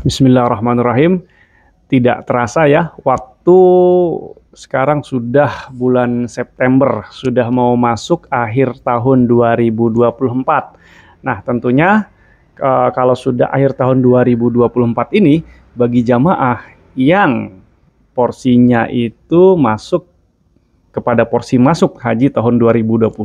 Bismillahirrahmanirrahim. Tidak terasa ya, waktu sekarang sudah bulan September, sudah mau masuk akhir tahun 2024. Nah, tentunya kalau sudah akhir tahun 2024 ini, bagi jamaah yang porsinya itu masuk kepada porsi masuk haji tahun 2025,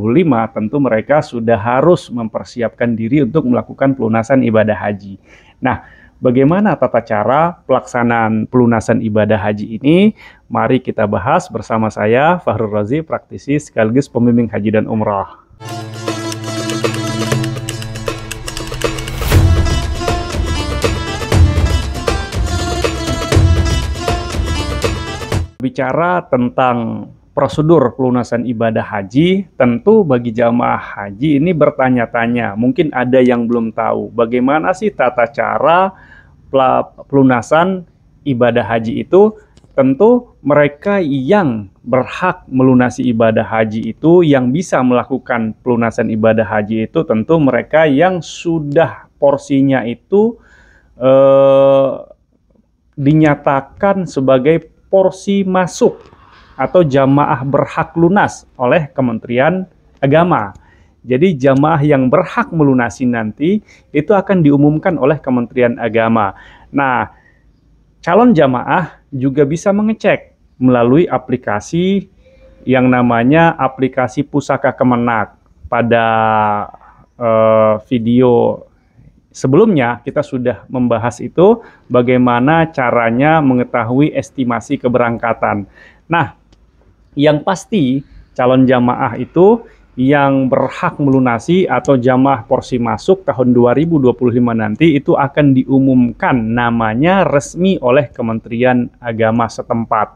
tentu mereka sudah harus mempersiapkan diri untuk melakukan pelunasan ibadah haji. Nah, bagaimana tata cara pelaksanaan pelunasan ibadah haji ini? Mari kita bahas bersama saya, Fahrul Razi, praktisi sekaligus pembimbing haji dan umrah. Bicara tentang prosedur pelunasan ibadah haji, tentu bagi jamaah haji ini bertanya-tanya. Mungkin ada yang belum tahu bagaimana sih tata cara pelunasan ibadah haji itu. Tentu mereka yang berhak melunasi ibadah haji itu, yang bisa melakukan pelunasan ibadah haji itu, tentu mereka yang sudah porsinya itu dinyatakan sebagai porsi masuk atau jamaah berhak lunas oleh Kementerian Agama. Jadi jamaah yang berhak melunasi nanti itu akan diumumkan oleh Kementerian Agama. Nah, calon jamaah juga bisa mengecek melalui aplikasi yang namanya aplikasi Pusaka Kemenak. Pada video sebelumnya kita sudah membahas itu, bagaimana caranya mengetahui estimasi keberangkatan. Nah, yang pasti calon jamaah itu yang berhak melunasi atau jamaah porsi masuk tahun 2025 nanti itu akan diumumkan namanya resmi oleh Kementerian Agama setempat.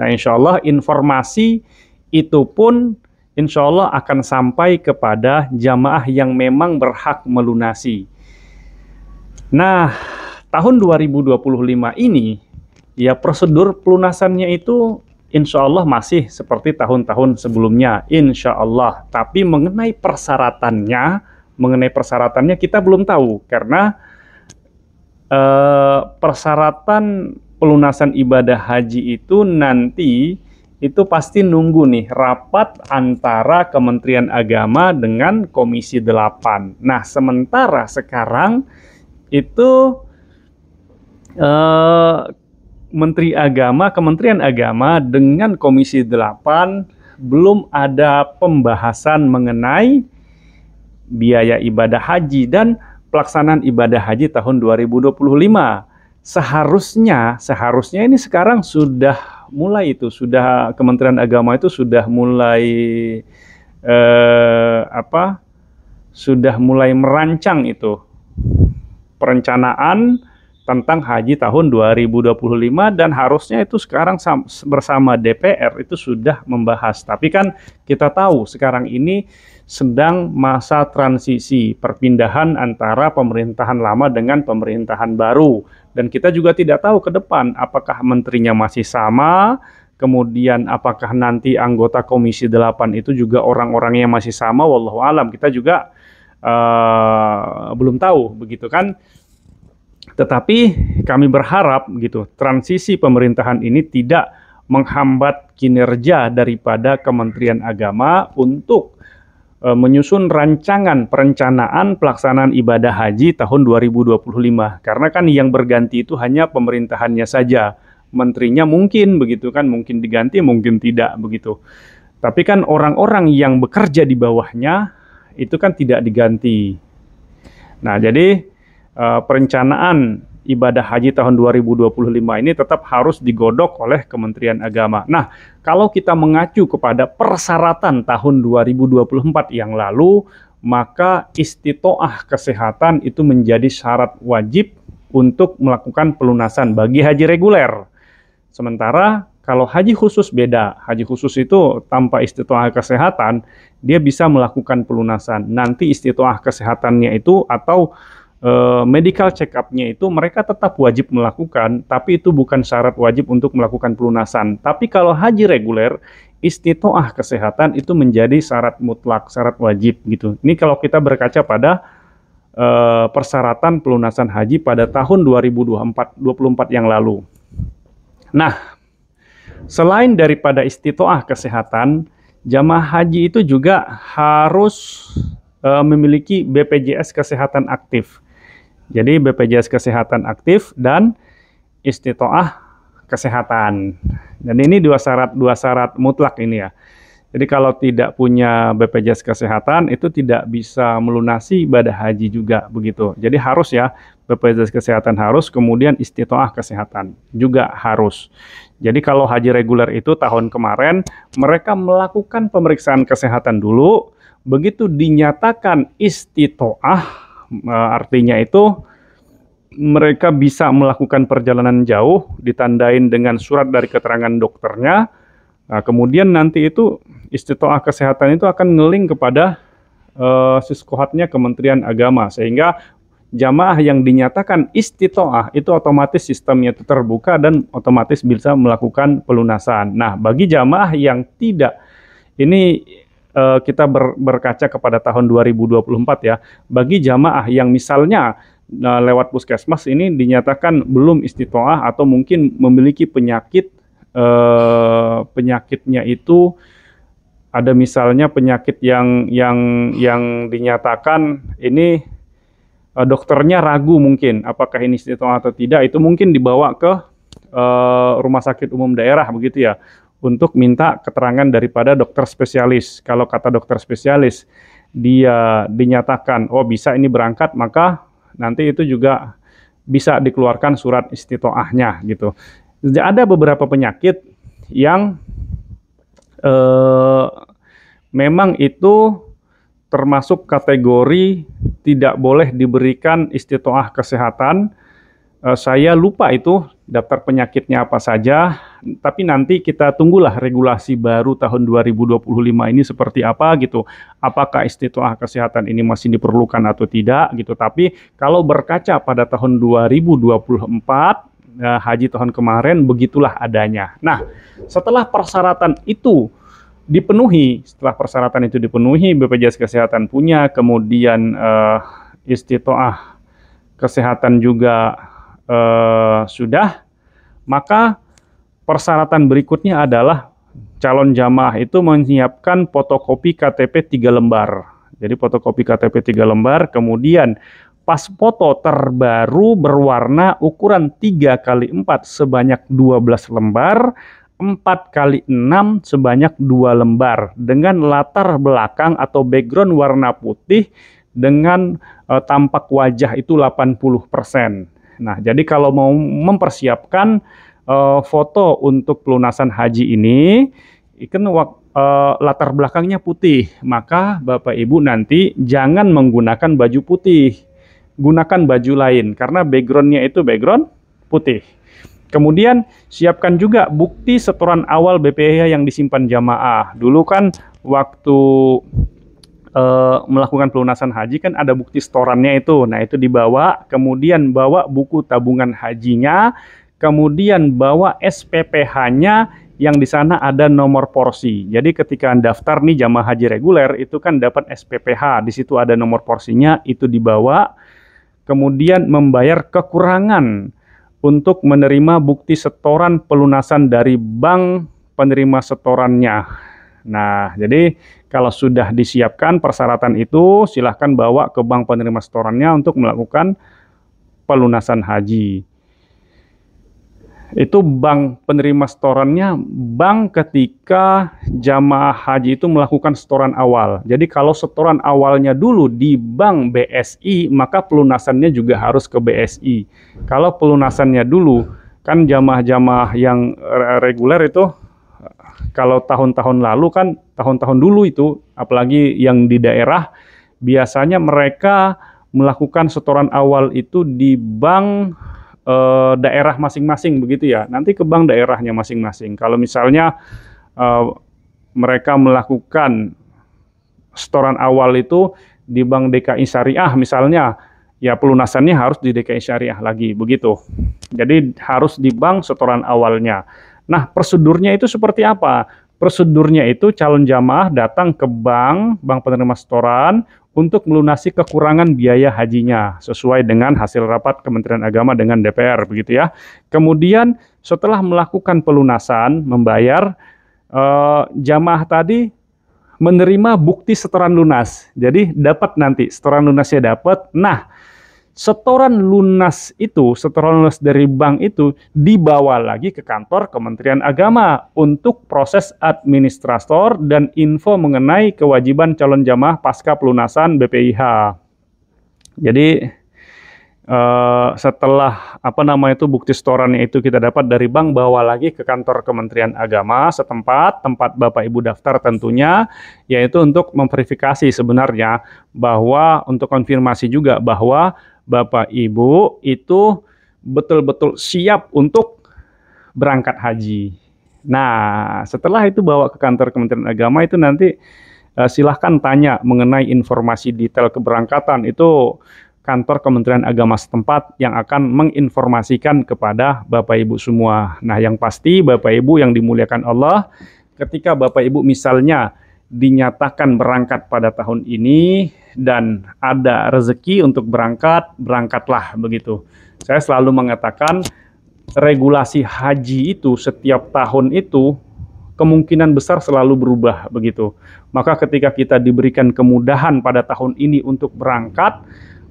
Nah, insya Allah informasi itu pun insya Allah akan sampai kepada jamaah yang memang berhak melunasi. Nah, tahun 2025 ini ya prosedur pelunasannya itu insya Allah masih seperti tahun-tahun sebelumnya, insya Allah. Tapi mengenai persyaratannya kita belum tahu, karena persyaratan pelunasan ibadah haji itu nanti itu pasti nunggu nih rapat antara Kementerian Agama dengan Komisi 8. Nah, sementara sekarang itu Kementerian Agama dengan Komisi 8 belum ada pembahasan mengenai biaya ibadah haji dan pelaksanaan ibadah haji tahun 2025. Seharusnya ini sekarang sudah mulai Kementerian Agama itu sudah mulai merancang itu perencanaan tentang haji tahun 2025, dan harusnya itu sekarang bersama DPR itu sudah membahas. Tapi kan kita tahu sekarang ini sedang masa transisi perpindahan antara pemerintahan lama dengan pemerintahan baru, dan kita juga tidak tahu ke depan apakah menterinya masih sama, kemudian apakah nanti anggota Komisi 8 itu juga orang-orangnya masih sama, wallahu alam, kita juga belum tahu begitu kan. Tetapi kami berharap transisi pemerintahan ini tidak menghambat kinerja daripada Kementerian Agama untuk menyusun rancangan perencanaan pelaksanaan ibadah haji tahun 2025. Karena kan yang berganti itu hanya pemerintahannya saja. Menterinya mungkin mungkin diganti, mungkin tidak begitu. Tapi kan orang-orang yang bekerja di bawahnya itu kan tidak diganti. Nah, jadi perencanaan ibadah haji tahun 2025 ini tetap harus digodok oleh Kementerian Agama. Nah, kalau kita mengacu kepada persyaratan tahun 2024 yang lalu, maka istitoah kesehatan itu menjadi syarat wajib untuk melakukan pelunasan bagi haji reguler. Sementara kalau haji khusus beda. Haji khusus itu tanpa istitoah kesehatan, dia bisa melakukan pelunasan. Nanti istitoah kesehatannya itu atau medical check up-nya itu mereka tetap wajib melakukan, tapi itu bukan syarat wajib untuk melakukan pelunasan. Tapi kalau haji reguler, istitoah kesehatan itu menjadi syarat mutlak, syarat wajib gitu. Ini kalau kita berkaca pada persyaratan pelunasan haji pada tahun 2024 yang lalu. Nah, selain daripada istitoah kesehatan, jamaah haji itu juga harus memiliki BPJS kesehatan aktif. Jadi BPJS kesehatan aktif dan istitoah kesehatan. Dan ini dua syarat mutlak ini ya. Jadi kalau tidak punya BPJS kesehatan itu tidak bisa melunasi ibadah haji juga begitu. Jadi harus ya, BPJS kesehatan harus, kemudian istitoah kesehatan juga harus. Jadi kalau haji reguler itu tahun kemarin mereka melakukan pemeriksaan kesehatan dulu, begitu dinyatakan istitoah, artinya itu mereka bisa melakukan perjalanan jauh, ditandain dengan surat dari keterangan dokternya. Nah, kemudian nanti itu istitoah kesehatan itu akan ngeling kepada Siskohatnya Kementerian Agama, sehingga jamaah yang dinyatakan istitoah itu otomatis sistemnya itu terbuka dan otomatis bisa melakukan pelunasan. Nah, bagi jamaah yang tidak, ini kita berkaca kepada tahun 2024 ya, bagi jamaah yang misalnya lewat puskesmas ini dinyatakan belum istitoah atau mungkin memiliki penyakit, penyakitnya itu ada misalnya penyakit yang dinyatakan ini dokternya ragu mungkin apakah ini istitoah atau tidak, itu mungkin dibawa ke rumah sakit umum daerah begitu ya, untuk minta keterangan daripada dokter spesialis. Kalau kata dokter spesialis dia dinyatakan oh bisa ini berangkat, maka nanti itu juga bisa dikeluarkan surat istitoahnya gitu. Jadi ada beberapa penyakit yang memang itu termasuk kategori tidak boleh diberikan istitoah kesehatan. Saya lupa itu daftar penyakitnya apa saja, tapi nanti kita tunggulah regulasi baru tahun 2025 ini seperti apa gitu. Apakah istitoah kesehatan ini masih diperlukan atau tidak gitu. Tapi kalau berkaca pada tahun 2024, haji tahun kemarin begitulah adanya. Nah, setelah persyaratan itu dipenuhi, BPJS Kesehatan punya, kemudian istitoah kesehatan juga sudah, maka persyaratan berikutnya adalah calon jamaah itu menyiapkan fotokopi KTP 3 lembar. Jadi fotokopi KTP 3 lembar, kemudian pas foto terbaru berwarna ukuran 3x4 sebanyak 12 lembar, 4x6 sebanyak 2 lembar dengan latar belakang atau background warna putih dengan tampak wajah itu 80%. Nah, jadi kalau mau mempersiapkan foto untuk pelunasan haji ini, kan latar belakangnya putih, maka Bapak Ibu nanti jangan menggunakan baju putih, gunakan baju lain karena backgroundnya itu background putih. Kemudian siapkan juga bukti setoran awal BPH yang disimpan jamaah. Dulu kan waktu melakukan pelunasan haji kan ada bukti setorannya itu. Nah, itu dibawa, kemudian bawa buku tabungan hajinya, kemudian bawa SPPH-nya yang di sana ada nomor porsi. Jadi ketika daftar nih jamaah haji reguler itu kan dapat SPPH, di situ ada nomor porsinya, itu dibawa. Kemudian membayar kekurangan untuk menerima bukti setoran pelunasan dari bank penerima setorannya. Nah, jadi kalau sudah disiapkan persyaratan itu, silahkan bawa ke bank penerima setorannya untuk melakukan pelunasan haji. Itu bank penerima setorannya, bank ketika jamaah haji itu melakukan setoran awal. Jadi kalau setoran awalnya dulu di bank BSI, maka pelunasannya juga harus ke BSI. Kalau pelunasannya dulu, kan jamaah-jamaah yang reguler itu, kalau tahun-tahun lalu kan, tahun-tahun dulu itu, apalagi yang di daerah, biasanya mereka melakukan setoran awal itu di bank daerah masing-masing begitu ya, nanti ke bank daerahnya masing-masing. Kalau misalnya mereka melakukan setoran awal itu di Bank DKI Syariah misalnya, ya pelunasannya harus di DKI Syariah lagi begitu. Jadi harus di bank setoran awalnya. Nah, prosedurnya itu seperti apa? Prosedurnya itu calon jamaah datang ke bank penerima setoran untuk melunasi kekurangan biaya hajinya sesuai dengan hasil rapat Kementerian Agama dengan DPR begitu ya. Kemudian setelah melakukan pelunasan membayar, jamaah tadi menerima bukti setoran lunas. Jadi dapat nanti setoran lunasnya dapat. Nah, setoran lunas dari bank itu dibawa lagi ke kantor Kementerian Agama untuk proses administrator dan info mengenai kewajiban calon jamaah pasca pelunasan BPIH. Jadi setelah bukti setorannya itu kita dapat dari bank, bawa lagi ke kantor Kementerian Agama setempat, tempat Bapak Ibu daftar tentunya, yaitu untuk memverifikasi sebenarnya bahwa untuk konfirmasi juga bahwa Bapak Ibu itu betul-betul siap untuk berangkat haji. Nah, setelah itu bawa ke kantor Kementerian Agama itu nanti silahkan tanya mengenai informasi detail keberangkatan. Itu kantor Kementerian Agama setempat yang akan menginformasikan kepada Bapak Ibu semua. Nah, yang pasti Bapak Ibu yang dimuliakan Allah, ketika Bapak Ibu misalnya dinyatakan berangkat pada tahun ini dan ada rezeki untuk berangkat, berangkatlah begitu. Saya selalu mengatakan regulasi haji itu setiap tahun itu kemungkinan besar selalu berubah begitu. Maka ketika kita diberikan kemudahan pada tahun ini untuk berangkat,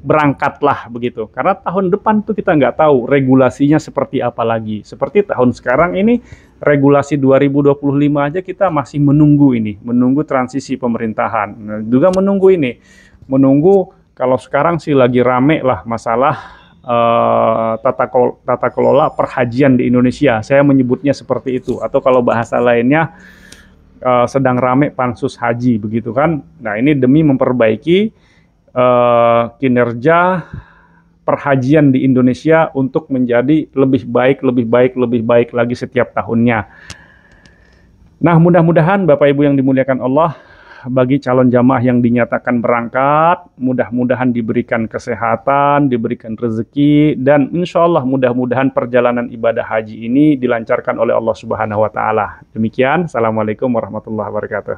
berangkatlah begitu. Karena tahun depan tuh kita nggak tahu regulasinya seperti apa lagi. Seperti tahun sekarang ini, regulasi 2025 aja kita masih menunggu ini, menunggu transisi pemerintahan. Nah, juga menunggu kalau sekarang sih lagi rame lah masalah tata kelola perhajian di Indonesia. Saya menyebutnya seperti itu. Atau kalau bahasa lainnya sedang rame pansus haji begitu kan. Nah, ini demi memperbaiki kinerja perhajian di Indonesia untuk menjadi lebih baik lagi setiap tahunnya. Nah, mudah-mudahan Bapak Ibu yang dimuliakan Allah, bagi calon jamaah yang dinyatakan berangkat, mudah-mudahan diberikan kesehatan, diberikan rezeki, dan insya Allah mudah-mudahan perjalanan ibadah haji ini dilancarkan oleh Allah Subhanahu wa Ta'ala. Demikian, Assalamualaikum warahmatullahi wabarakatuh.